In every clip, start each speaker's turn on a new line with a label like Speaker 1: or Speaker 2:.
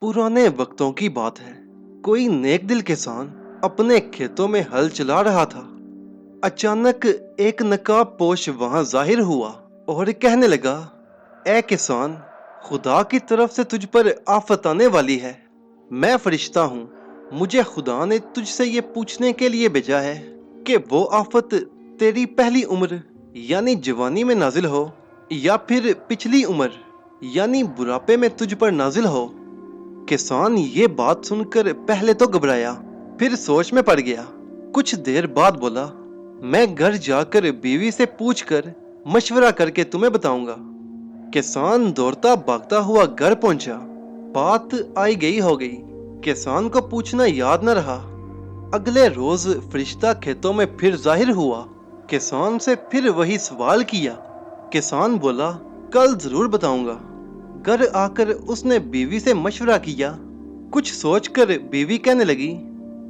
Speaker 1: पुराने वक्तों की बात है। कोई नेक दिल किसान अपने खेतों में हल चला रहा था। अचानक एक नकाबपोश वहां जाहिर हुआ और कहने लगा, ए किसान, खुदा की तरफ से तुझ पर आफत आने वाली है। मैं फरिश्ता हूँ। मुझे खुदा ने तुझसे ये पूछने के लिए भेजा है कि वो आफत तेरी पहली उम्र यानी जवानी में नाजिल हो या फिर पिछली उम्र यानी बुढ़ापे में तुझ पर नाजिल हो। किसान ये बात सुनकर पहले तो घबराया, फिर सोच में पड़ गया। कुछ देर बाद बोला, मैं घर जाकर बीवी से पूछकर मशवरा करके तुम्हें बताऊंगा। किसान दौड़ता भागता हुआ घर पहुंचा। बात आई गई हो गई। किसान को पूछना याद न रहा। अगले रोज फरिश्ता खेतों में फिर जाहिर हुआ। किसान से फिर वही सवाल किया। किसान बोला, कल जरूर बताऊंगा। घर आकर उसने बीवी से मशवरा किया। कुछ सोचकर बीवी कहने लगी,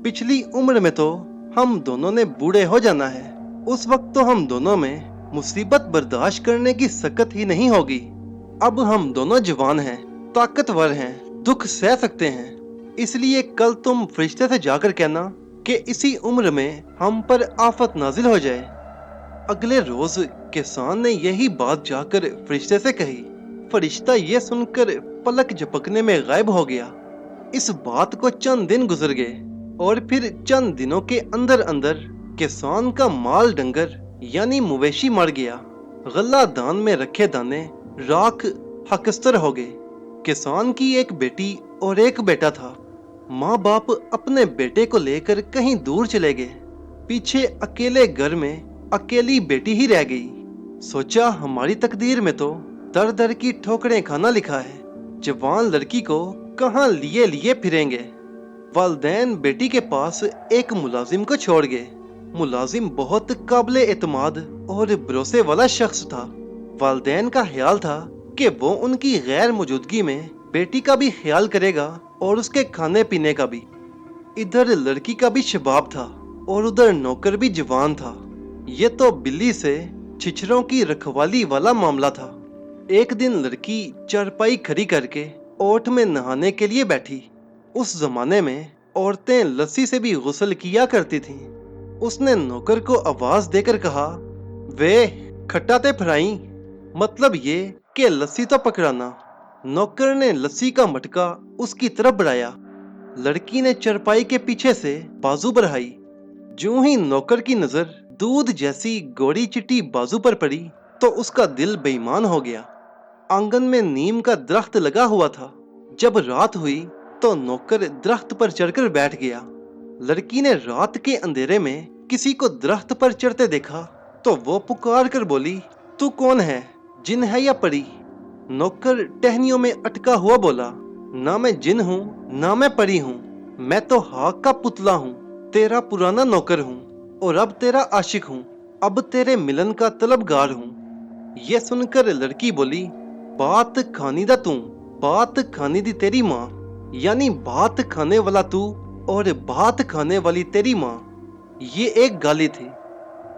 Speaker 1: पिछली उम्र में तो हम दोनों ने बूढ़े हो जाना है। उस वक्त तो हम दोनों में मुसीबत बर्दाश्त करने की सकत ही नहीं होगी। अब हम दोनों जवान हैं, ताकतवर हैं, दुख सह सकते हैं। इसलिए कल तुम फरिश्ते से जाकर कहना कि इसी उम्र में हम पर आफत नाजिल हो जाए। अगले रोज किसान ने यही बात जाकर फरिश्ते से कही। फरिश्ता ये सुनकर पलक झपकने में गायब हो गया। इस बात को चंद दिन गुजर गए और फिर चंद दिनों के अंदर अंदर किसान का माल डंगर यानी मवेशी मर गया। गल्ला दान में रखे दाने राख हकस्तर हो गए। किसान की एक बेटी और एक बेटा था। माँ बाप अपने बेटे को लेकर कहीं दूर चले गए। पीछे अकेले घर में अकेली बेटी ही रह गई। सोचा, हमारी तकदीर में तो दर दर की ठोकरें खाना लिखा है। जवान लड़की को कहाँ लिए लिए फिरेंगे। वालदैन बेटी के पास एक मुलाजिम को छोड़ गए। मुलाजिम बहुत काबिल एतमाद और भरोसे वाला शख्स था। वालदैन का ख्याल था कि वो उनकी गैर मौजूदगी में बेटी का भी ख्याल करेगा और उसके खाने पीने का भी। इधर लड़की का भी शबाब था और उधर नौकर भी जवान था। ये तो बिल्ली से छिछरों की रखवाली वाला मामला था। एक दिन लड़की चारपाई खड़ी करके ओट में नहाने के लिए बैठी। उस जमाने में औरतें लस्सी से भी गुस्ल किया करती थीं। उसने नौकर को आवाज देकर कहा, वे खट्टाते फ्राई, मतलब ये कि लस्सी तो पकड़ाना। नौकर ने लस्सी का मटका उसकी तरफ बढ़ाया। लड़की ने चरपाई के पीछे से बाजू बढ़ाई। ज्यों ही नौकर की नजर दूध जैसी गोरी चिट्टी बाजू पर पड़ी तो उसका दिल बेईमान हो गया। आंगन में नीम का दरख्त लगा हुआ था। जब रात हुई तो नौकर दरख्त पर चढ़कर बैठ गया। लड़की ने रात के अंधेरे में किसी को दरख्त पर चढ़ते देखा तो वो पुकार कर बोली, तू कौन है, जिन है या परी? नौकर टहनियों में अटका हुआ बोला, ना मैं जिन हूँ ना मैं परी हूँ। मैं तो हाक का पुतला हूँ, तेरा पुराना नौकर हूँ और अब तेरा आशिक हूँ। अब तेरे मिलन का तलबगार हूँ। ये सुनकर लड़की बोली, बात खानी दा तू, बात खानी दी तेरी माँ, यानी बात खाने वाला तू और बात खाने वाली तेरी माँ। ये एक गाली थी।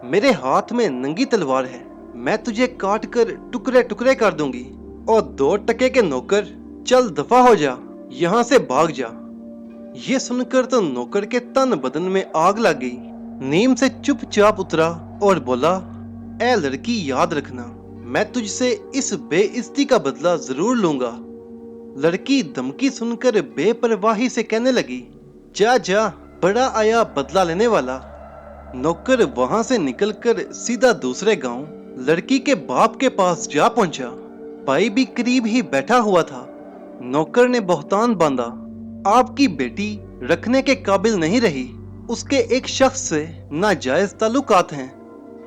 Speaker 1: मेरे हाथ में नंगी तलवार है। मैं तुझे काट कर टुकड़े टुकड़े कर दूंगी। और 2 टके के नौकर, चल दफा हो जा, यहाँ से भाग जा। ये सुनकर तो नौकर के तन बदन में आग लग गई। नीम से चुपचाप उतरा और बोला, ए लड़की, याद रखना, मैं तुझसे इस बेइज्जती का बदला जरूर लूंगा। लड़की धमकी सुनकर बेपरवाही से कहने लगी, जा जा, बड़ा आया बदला लेने वाला। नौकर वहां से निकलकर सीधा दूसरे गांव लड़की के बाप के पास जा पहुंचा। भाई भी करीब ही बैठा हुआ था। नौकर ने बहतान बांधा, आपकी बेटी रखने के काबिल नहीं रही। उसके एक शख्स से नाजायज ताल्लुकात हैं।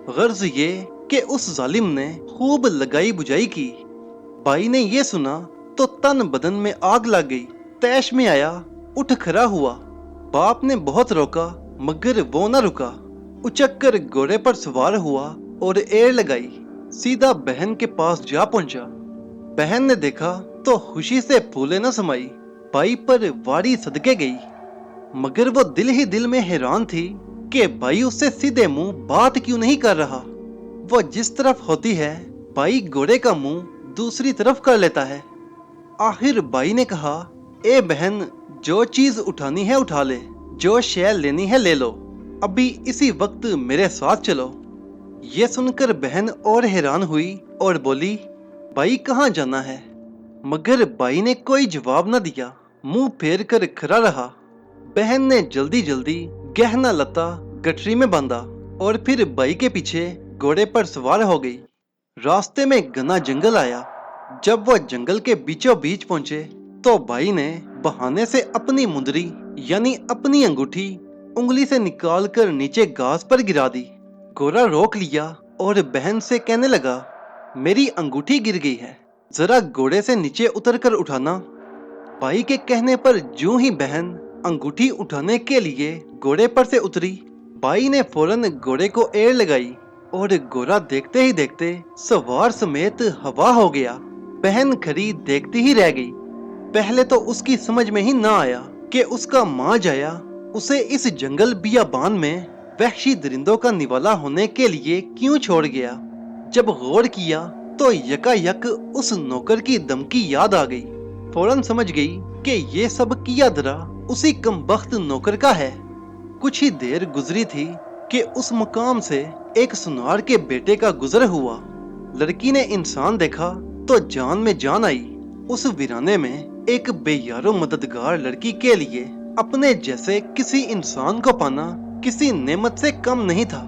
Speaker 1: गर्ज ये कि उस जालिम ने खूब लगाई बुझाई की। भाई ने ये सुना तो तन बदन में आग लग गई। तैश में आया, उठ खड़ा हुआ। बाप ने बहुत रोका मगर वो न रुका। उचक कर घोड़े पर सवार हुआ और एड़ लगाई। सीधा बहन के पास जा पहुंचा। बहन ने देखा तो खुशी से फूले न समाई। भाई पर वारी सदके गई। मगर वो दिल ही दिल में हैरान थी कि भाई उससे सीधे मुंह बात क्यों नहीं कर रहा। वो जिस तरफ होती है भाई घोड़े का मुंह दूसरी तरफ कर लेता है। आखिर भाई ने कहा, ए बहन, जो चीज उठानी है उठा ले, जो शय लेनी है ले लो, अभी इसी वक्त मेरे साथ चलो। ये सुनकर बहन और हैरान हुई और बोली, भाई कहाँ जाना है? मगर भाई ने कोई जवाब न दिया, मुंह फेर कर खड़ा रहा। बहन ने जल्दी जल्दी गहना लता गठरी में बांधा और फिर भाई के पीछे घोड़े पर सवार हो गई। रास्ते में घना जंगल आया। जब वह जंगल के बीचों बीच पहुंचे तो भाई ने बहाने से अपनी मुंदरी यानी अपनी अंगूठी उंगली से निकालकर नीचे घास पर गिरा दी। घोड़ा रोक लिया और बहन से कहने लगा, मेरी अंगूठी गिर गई है, जरा घोड़े से नीचे उतर कर उठाना। भाई के कहने पर जो ही बहन अंगूठी उठाने के लिए घोड़े पर से उतरी, भाई ने फौरन घोड़े को एड़ लगाई और घोड़ा देखते ही देखते सवार समेत हवा हो गया। बहन खड़ी देखती ही रह गई। पहले तो उसकी समझ में ही ना आया कि उसका माँ जाया उसे इस जंगल बियाबान में वहशी दरिंदों का निवाला होने के लिए क्यों छोड़ गया। जब गौर किया तो यकायक उस नौकर की धमकी याद आ गई। फौरन समझ गई कि ये सब किया धरा उसी कमबख्त नौकर का है। कुछ ही देर गुजरी थी कि उस मकाम से एक सुनार के बेटे का गुजर हुआ। लड़की ने इंसान देखा तो जान में जान आई। उस वीराने में एक बेयारो मददगार लड़की के लिए अपने जैसे किसी इंसान को पाना किसी नेमत से कम नहीं था।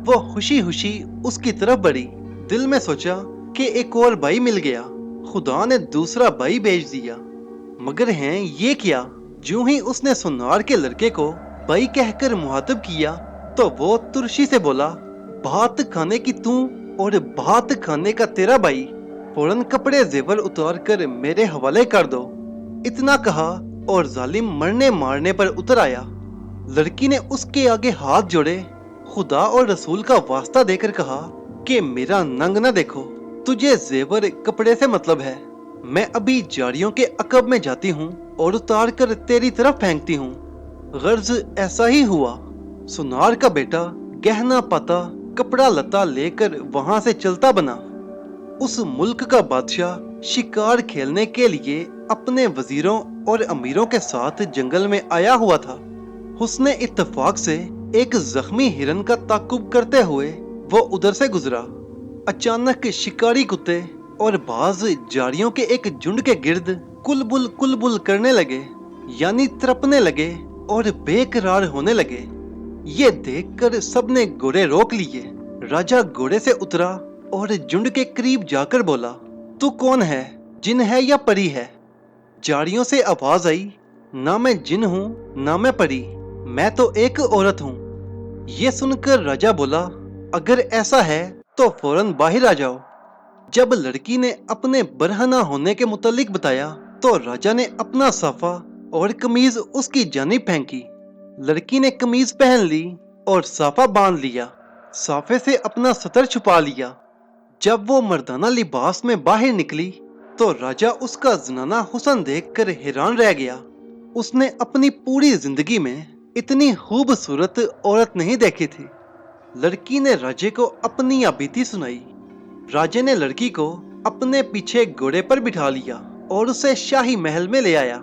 Speaker 1: वो खुशी खुशी उसकी तरफ बढ़ी। दिल में सोचा कि एक और भाई मिल गया, खुदा ने दूसरा भाई भेज दिया। मगर हैं ये क्या, जो ही उसने सुनार के लड़के को भाई कहकर मुहातब किया तो वो तुरशी से बोला, भात खाने की तू और भात खाने का तेरा भाई, फौरन कपड़े जेवर उतार कर मेरे हवाले कर दो। इतना कहा और जालिम मरने मारने पर उतर आया। लड़की ने उसके आगे हाथ जोड़े खुदा और रसूल का वास्ता देकर कहा कि मेरा नंग न देखो, तुझे जेवर कपड़े से मतलब है। मैं अभी जाड़ियों के अकब में जाती हूँ और उतार कर तेरी तरफ फेंकती हूँ। गर्ज ऐसा ही हुआ। सुनार का बेटा गहना पाता कपड़ा लता लेकर वहां से चलता बना। उस मुल्क का बादशाह शिकार खेलने के लिए अपने वजीरों और अमीरों के साथ जंगल में आया हुआ था। हुस्ने इत्तेफाक से एक जख्मी हिरन का ताकुब करते हुए वो उधर से गुजरा। अचानक शिकारी कुत्ते और बाज जाड़ियों के एक झुंड के गिर्द कुलबुल करने लगे, यानी तड़पने लगे और बेकरार होने लगे। ये देखकर सबने घोड़े रोक लिए। राजा घोड़े से उतरा और झुंड के करीब जाकर बोला, तू कौन है, जिन है या परी है? जाड़ियों से आवाज आई, ना मैं जिन हूँ ना मैं परी, मैं तो एक औरत हूँ। ये सुनकर राजा बोला, अगर ऐसा है तो फौरन बाहर आ जाओ। जब लड़की ने अपने बरहना होने के मुतालिक बताया तो राजा ने अपना साफा और कमीज उसकी जानिब फेंकी। लड़की ने कमीज पहन ली और साफा बांध लिया, साफे से अपना सतर छुपा लिया। जब वो मर्दाना लिबास में बाहर निकली तो राजा उसका जनाना हुस्न देखकर हैरान रह गया। उसने अपनी पूरी जिंदगी में इतनी खूबसूरत औरत नहीं देखी थी। लड़की ने राजे को अपनी बीती सुनाई। राजे ने लड़की को अपने पीछे घोड़े पर बिठा लिया और उसे शाही महल में ले आया।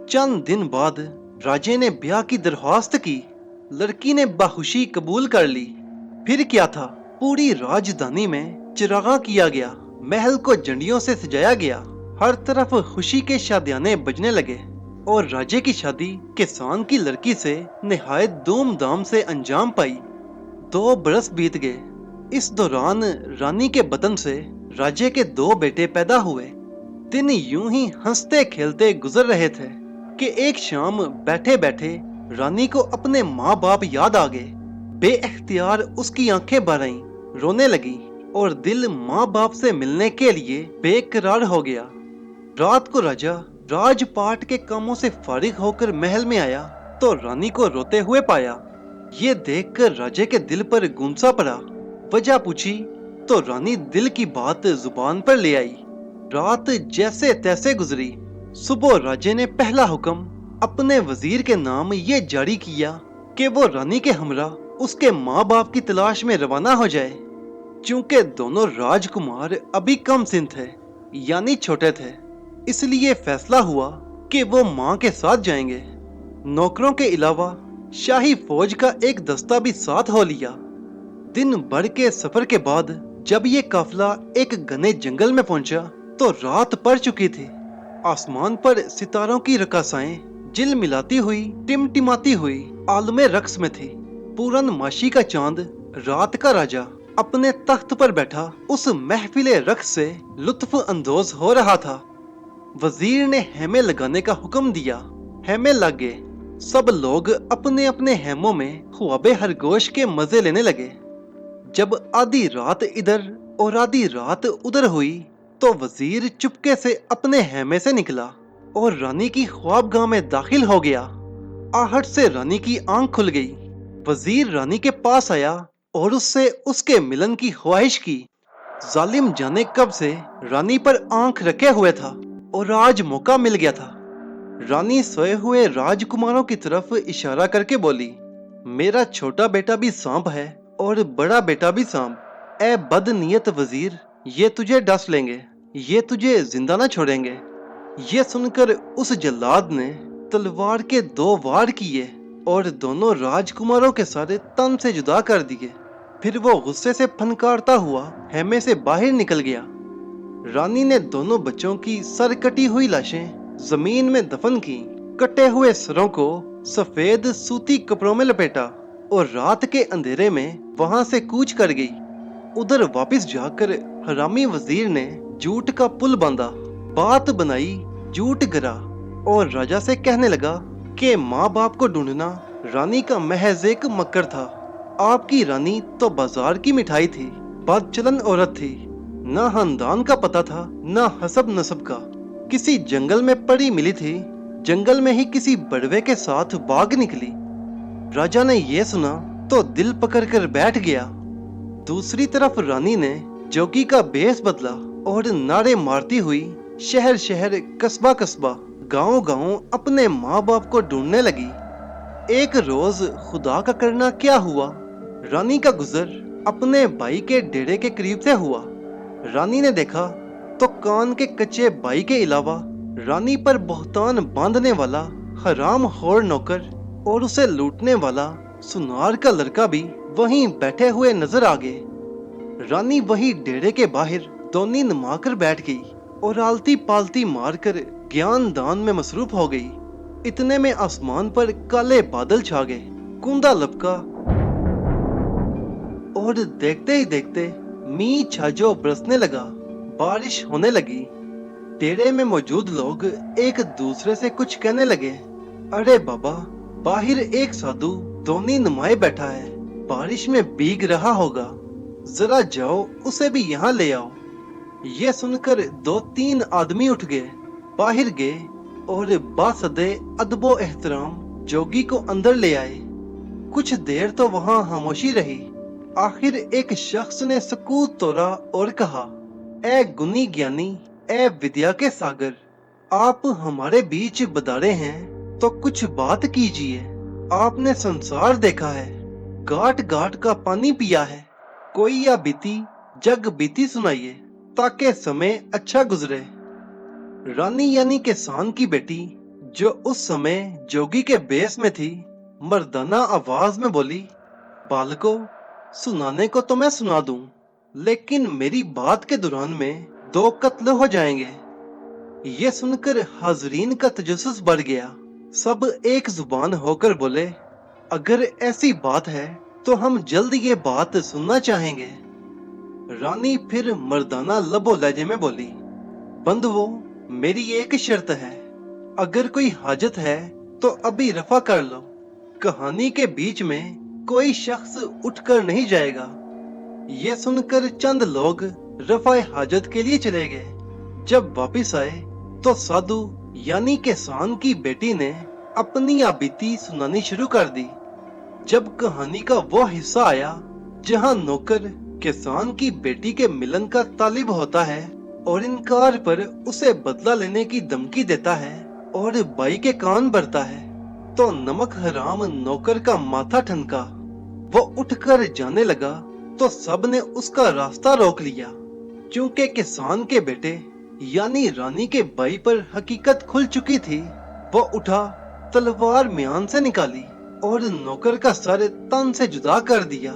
Speaker 1: चंद दिन बाद राजे ने ब्याह की दरख्वास्त की। लड़की ने बाखुशी कबूल कर ली। फिर क्या था, पूरी राजधानी में चिरागा किया गया, महल को झंडियों से सजाया गया, हर तरफ खुशी के शादियाने बजने लगे और राजे की शादी किसान की लड़की से निहायत धूमधाम से अंजाम पाई। 2 बरस बीत गए। इस दौरान रानी के बतन से राजे के 2 बेटे पैदा हुए। दिन यूं ही हंसते खेलते गुजर रहे थे कि एक शाम बैठे बैठे रानी को अपने माँ बाप याद आ गए। बेइख्तियार उसकी आंखें भर आईं, रोने लगी और दिल माँ बाप से मिलने के लिए बेकरार हो गया। रात को राजा राजपाट के कामों से फारिग होकर महल में आया तो रानी को रोते हुए पाया। ये देखकर राजे के दिल पर गुंसा पड़ा। वजह पूछी तो रानी दिल की बात जुबान पर ले आई। रात जैसे तैसे गुजरी। सुबह राजे ने पहला हुक्म अपने वजीर के नाम ये जारी किया कि वो रानी के हमरा उसके माँ बाप की तलाश में रवाना हो जाए। चूंकि दोनों राजकुमार अभी कम सिन थे, यानी छोटे थे, इसलिए फैसला हुआ कि वो माँ के साथ जाएंगे। नौकरों के अलावा शाही फौज का एक दस्ता भी साथ हो लिया। दिन भर के सफर के बाद जब ये काफिला एक घने जंगल में पहुंचा तो रात पड़ चुकी थी। आसमान पर सितारों की रकासाएं जिल मिलाती हुई टिमटिमाती हुई आलमे रक्स में थी। पूरनमाशी का चांद, रात का राजा, अपने तख्त पर बैठा उस महफिले रक्स से लुत्फ अंदोज हो रहा था। वजीर ने हेमे लगाने का हुक्म दिया। हेमे लग गए। सब लोग अपने अपने हेमों में ख्वाबे खरगोश के मजे लेने लगे। जब आधी रात इधर और आधी रात उधर हुई तो वजीर चुपके से अपने हेमे से निकला और रानी की ख्वाबगाह में दाखिल हो गया। आहट से रानी की आंख खुल गई। वजीर रानी के पास आया और उससे उसके मिलन की ख्वाहिश की। जालिम जाने कब से रानी पर आंख रखे हुए था और आज मौका मिल गया था। रानी सोए हुए राजकुमारों की तरफ इशारा करके बोली, मेरा छोटा बेटा भी सांप है और बड़ा बेटा भी सांप। ए बदनीयत वजीर, ये तुझे डस लेंगे, ये तुझे जिंदा न छोड़ेंगे। ये सुनकर उस जल्लाद ने तलवार के 2 वार किए और दोनों राजकुमारों के सारे तन से जुदा कर दिए। फिर वो गुस्से से फनकारता हुआ हेमे से बाहर निकल गया। रानी ने दोनों बच्चों की सर कटी हुई लाशें जमीन में दफन की, कटे हुए सरों को सफेद सूती कपड़ों में लपेटा और रात के अंधेरे में वहां से कूच कर गई। उधर वापस जाकर हरामी वजीर ने झूठ का पुल बांधा, बात बनाई, झूठ गिरा और राजा से कहने लगा कि माँ बाप को ढूंढना रानी का महज एक मक्कर था। आपकी रानी तो बाजार की मिठाई थी, बदचलन औरत थी, न खानदान का पता था न हसब नसब का। किसी जंगल में पड़ी मिली थी, जंगल में ही किसी बड़वे के साथ भाग निकली। राजा ने यह सुना तो दिल पकड़कर बैठ गया। दूसरी तरफ रानी ने जोगी का भेष बदला और नारे मारती हुई शहर शहर, कस्बा कस्बा, गांव गांव अपने माँ बाप को ढूंढने लगी। एक रोज खुदा का करना क्या हुआ, रानी का गुजर अपने भाई के डेरे के करीब से हुआ। रानी ने देखा तो कान के कच्चे भाई के अलावा रानी पर बहुतान बांधने वाला हराम खोर नौकर और उसे लूटने वाला सुनार का लड़का भी वहीं बैठे हुए नजर आ गए। रानी वही डेरे के बाहर दोनी नमाकर बैठ गई और आलती पालती मारकर ज्ञान दान में मसरूफ हो गई। इतने में आसमान पर काले बादल छा गए, कूंदा लपका और देखते ही देखते मी छाजो बरसने लगा, बारिश होने लगी। डेरे में मौजूद लोग एक दूसरे से कुछ कहने लगे। अरे बाबा, बाहर एक साधु दोनी नुमाए बैठा है, बारिश में भीग रहा होगा, जरा जाओ उसे भी यहाँ ले आओ। ये सुनकर 2-3 आदमी उठ गए, बाहर गए और बासदे अदबो एहतराम जोगी को अंदर ले आए। कुछ देर तो वहाँ खामोशी रही। आखिर एक शख्स ने सकूत तोड़ा और कहा, ए गुनी ज्ञानी, ए विद्या के सागर, आप हमारे बीच बदारे हैं तो कुछ बात कीजिए। आपने संसार देखा है, घाट घाट का पानी पिया है, कोई या बीती जग बीती सुनाइए ताकि समय अच्छा गुजरे। रानी यानी किसान की बेटी, जो उस समय जोगी के बेस में थी, मर्दाना आवाज में बोली, बालको, सुनाने को तो मैं सुना दूं, लेकिन मेरी बात के दौरान में 2 कत्ल हो जाएंगे। ये सुनकर हाजरीन का तजस्सुस बढ़ गया। सब एक जुबान होकर बोले, अगर ऐसी बात है तो हम जल्द ये बात सुनना चाहेंगे। रानी फिर मर्दाना लबो लहजे में बोली, बंधुओं, मेरी एक शर्त है, अगर कोई हाजत है तो अभी रफा कर लो। कहानी के बीच में कोई शख्स उठकर नहीं जाएगा। ये सुनकर चंद लोग रफाए हाजत के लिए चले गए। जब वापस आए तो साधु यानी किसान की बेटी ने अपनी बीती सुनानी शुरू कर दी। जब कहानी का वो हिस्सा आया जहां नौकर किसान की बेटी के मिलन का तालिब होता है और इनकार पर उसे बदला लेने की धमकी देता है और बाई के कान भरता है, तो नमक हराम नौकर का माथा ठनका। वो उठकर जाने लगा तो सब ने उसका रास्ता रोक लिया। क्योंकि किसान के बेटे यानी रानी के भाई पर हकीकत खुल चुकी थी। वो उठा, तलवार म्यान से निकाली और नौकर का सर तन से जुदा कर दिया।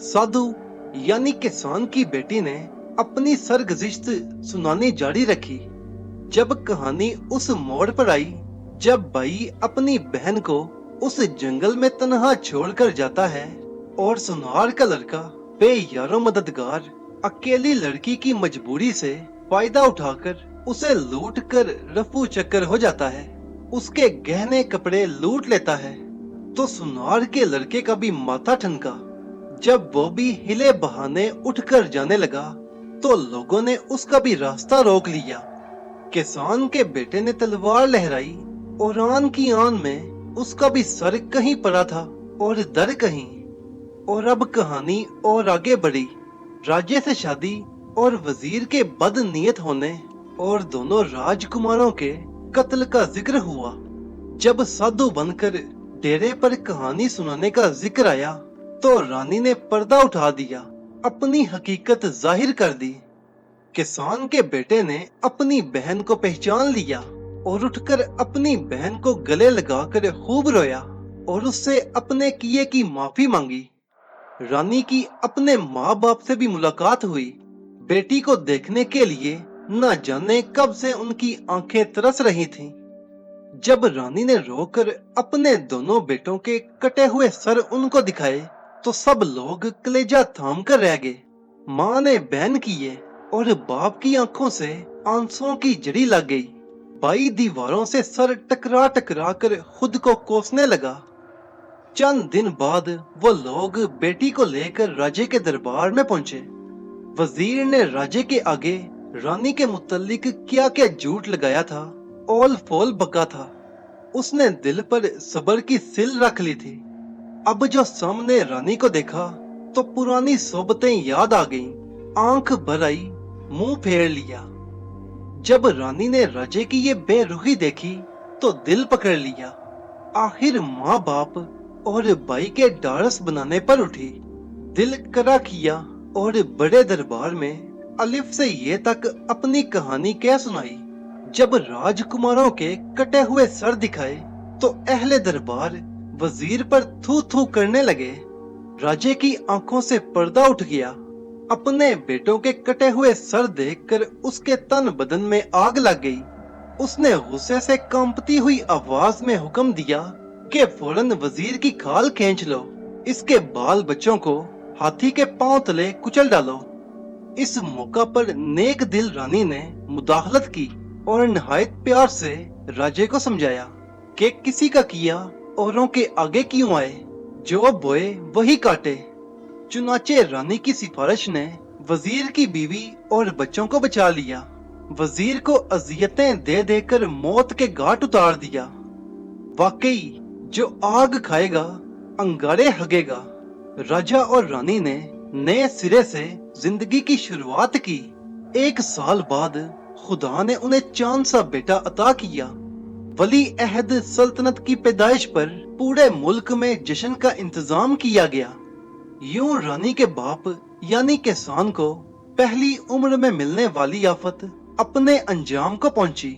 Speaker 1: साधु यानी किसान की बेटी ने अपनी सरगुज़िश्त सुनानी जारी रखी। जब कहानी उस मोड़ पर आई जब भाई अपनी बहन को उस जंगल में तन्हा छोड़कर जाता है और सुनार का लड़का बेयारो मददगार अकेली लड़की की मजबूरी से फायदा उठाकर उसे लूट कर रफू चक्कर हो जाता है, उसके गहने कपड़े लूट लेता है, तो सुनार के लड़के का भी माथा ठनका। जब वो भी हिले बहाने उठकर जाने लगा तो लोगों ने उसका भी रास्ता रोक लिया। किसान के बेटे ने तलवार लहराई और आन की आन में उसका भी सर कहीं पड़ा था और दर कहीं। और अब कहानी और आगे बढ़ी। राजे से शादी और वजीर के बदनीयत होने और दोनों राजकुमारों के कत्ल का जिक्र हुआ। जब साधु बनकर डेरे पर कहानी सुनाने का जिक्र आया तो रानी ने पर्दा उठा दिया, अपनी हकीकत जाहिर कर दी। किसान के बेटे ने अपनी बहन को पहचान लिया और उठकर अपनी बहन को गले लगाकर खूब रोया और उससे अपने किए की माफी मांगी। रानी की अपने माँ बाप से भी मुलाकात हुई। बेटी को देखने के लिए न जाने कब से उनकी आंखें तरस रही थीं। जब रानी ने रोकर अपने दोनों बेटों के कटे हुए सर उनको दिखाए तो सब लोग कलेजा थाम कर रह गए। माँ ने बहन किए और बाप की आंखों से आंसुओं की जड़ी लग गई। भाई दीवारों से सर टकरा टकरा कर खुद को कोसने लगा। चंद दिन बाद वो लोग बेटी को लेकर राजे के दरबार में पहुंचे। वजीर ने राजे के आगे रानी के मुतल्लिक क्या क्या झूठ लगाया था, ओल फोल बका था। उसने दिल पर सब्र की सिल रख ली थी। अब जो सामने रानी को देखा तो पुरानी सोबतें याद आ गईं। आंख भर आई, मुंह फेर लिया। जब रानी ने राजे की ये बेरुखी देखी तो दिल पकड़ लिया। आखिर माँ बाप और भाई के डारस बनाने पर उठी। दिल करा किया और बड़े दरबार में अलिफ से ये तक अपनी कहानी क्या सुनाई। जब राजकुमारों के कटे हुए सर दिखाए तो अहले दरबार वजीर पर थू थू करने लगे। राजे की आंखों से पर्दा उठ गया। अपने बेटों के कटे हुए सर देखकर उसके तन बदन में आग लग गई। उसने गुस्से से कांपती हुई आवाज में हुक्म दिया कि फौरन वजीर की खाल खींच लो, इसके बाल बच्चों को हाथी के पांव तले कुचल डालो। इस मौका पर नेक दिल रानी ने मुदाखलत की और नहायत प्यार से राजे को समझाया कि किसी का किया औरों के आगे क्यों आए, जो बोए वही काटे। चुनाचे रानी की सिफारिश ने वजीर की बीवी और बच्चों को बचा लिया। वजीर को अजियतें दे देकर मौत के घाट उतार दिया। वाकई जो आग खाएगा अंगारे हगेगा। राजा और रानी ने नए सिरे से जिंदगी की शुरुआत की। 1 साल बाद खुदा ने उन्हें चांद सा बेटा अता किया। वली अहद सल्तनत की पैदाइश पर पूरे मुल्क में जश्न का इंतजाम किया गया। यूं रानी के बाप यानी किसान को पहली उम्र में मिलने वाली आफत अपने अंजाम को पहुंची।